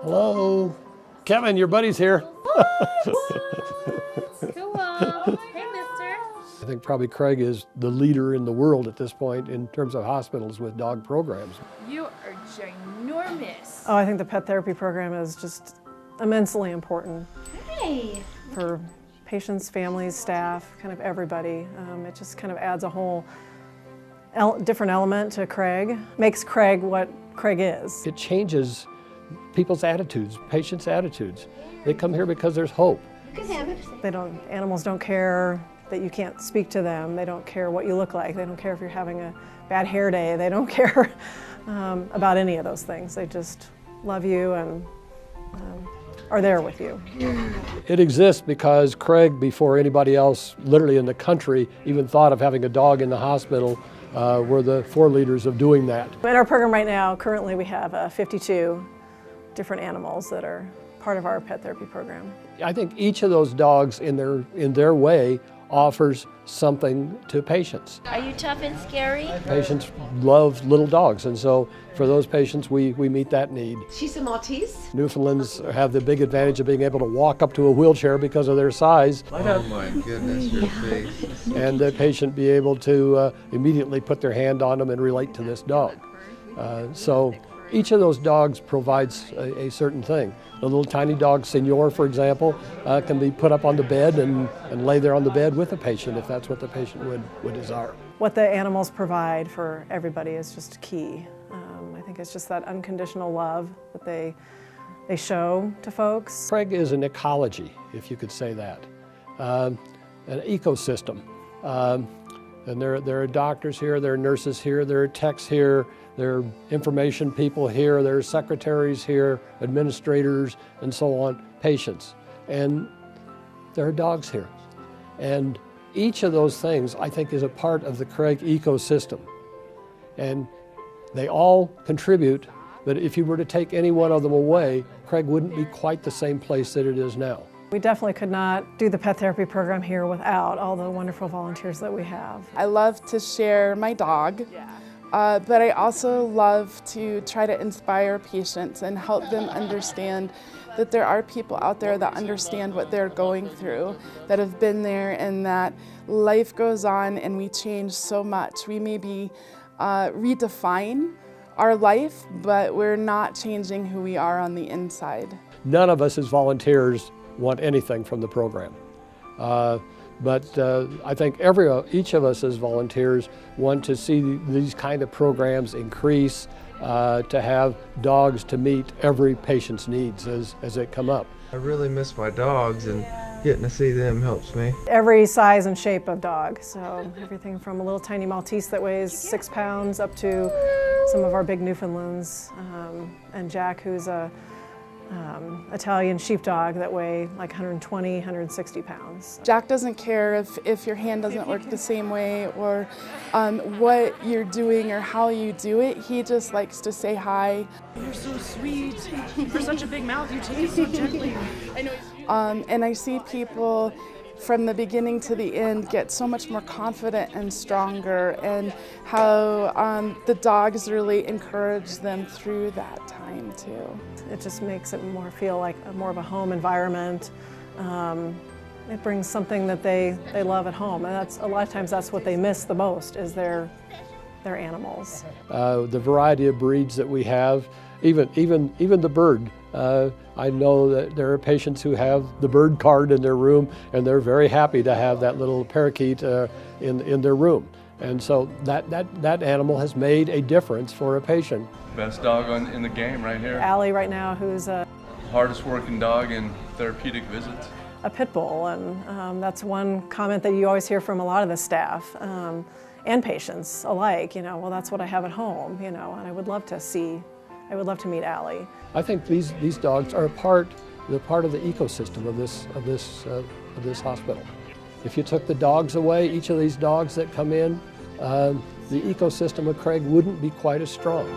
Hello. Kevin, your buddy's here. Cool. Hey, mister. I think probably Craig is the leader in the world at this point in terms of hospitals with dog programs. You are ginormous. Oh, I think the pet therapy program is just immensely important Hey. for patients, families, staff, kind of everybody. It just kind of adds a whole different element to Craig, makes Craig what Craig is. It changes people's attitudes, patients' attitudes. They come here because there's hope. Animals don't care that you can't speak to them. They don't care what you look like. They don't care if you're having a bad hair day. They don't care about any of those things. They just love you and are there with you. It exists because Craig, before anybody else literally in the country even thought of having a dog in the hospital, were the foreleaders of doing that. In our program right now, currently we have 52 different animals that are part of our pet therapy program. I think each of those dogs in their way offers something to patients. Are you tough and scary? Patients love little dogs, and so for those patients we meet that need. She's a Maltese. Newfoundlands have the big advantage of being able to walk up to a wheelchair because of their size. Oh my goodness, your face. And the patient be able to immediately put their hand on them and relate to this dog. So each of those dogs provides a certain thing. The little tiny dog, Senor, for example, can be put up on the bed and lay there on the bed with the patient if that's what the patient would desire. What the animals provide for everybody is just key. I think it's just that unconditional love that they show to folks. Craig is an ecology, if you could say that, an ecosystem. And there are doctors here, there are nurses here, there are techs here, there are information people here, there are secretaries here, administrators, and so on, patients. And there are dogs here. And each of those things, I think, is a part of the Craig ecosystem. And they all contribute, but if you were to take any one of them away, Craig wouldn't be quite the same place that it is now. We definitely could not do the pet therapy program here without all the wonderful volunteers that we have. I love to share my dog, but I also love to try to inspire patients and help them understand that there are people out there that understand what they're going through, that have been there, and that life goes on and we change so much. We maybe redefine our life, but we're not changing who we are on the inside. None of us as volunteers want anything from the program. But I think each of us as volunteers want to see these kind of programs increase, to have dogs to meet every patient's needs as they come up. I really miss my dogs, and getting to see them helps me. Every size and shape of dog, so everything from a little tiny Maltese that weighs 6 pounds up to some of our big Newfoundlands, and Jack, who's a Italian sheepdog that weigh like 120, 160 pounds. Jack doesn't care if your hand doesn't work the same way or what you're doing or how you do it. He just likes to say hi. You're so sweet. For such a big mouth, you take it so gently. And I see people from the beginning to the end get so much more confident and stronger, and how the dogs really encourage them through that time too. It just makes it feel like more of a home environment. It brings something that they love at home, and a lot of times that's what they miss the most is their animals. The variety of breeds that we have, even the bird. I know that there are patients who have the bird card in their room, and they're very happy to have that little parakeet in their room. And so that animal has made a difference for a patient. Best dog in the game right here. Allie right now, who's Hardest working dog in therapeutic visits. a pit bull, and that's one comment that you always hear from a lot of the staff and patients alike. You know, well, that's what I have at home. You know, and I would love to meet Allie. I think these dogs are they're part of the ecosystem of this hospital. If you took the dogs away, each of these dogs that come in, the ecosystem of Craig wouldn't be quite as strong.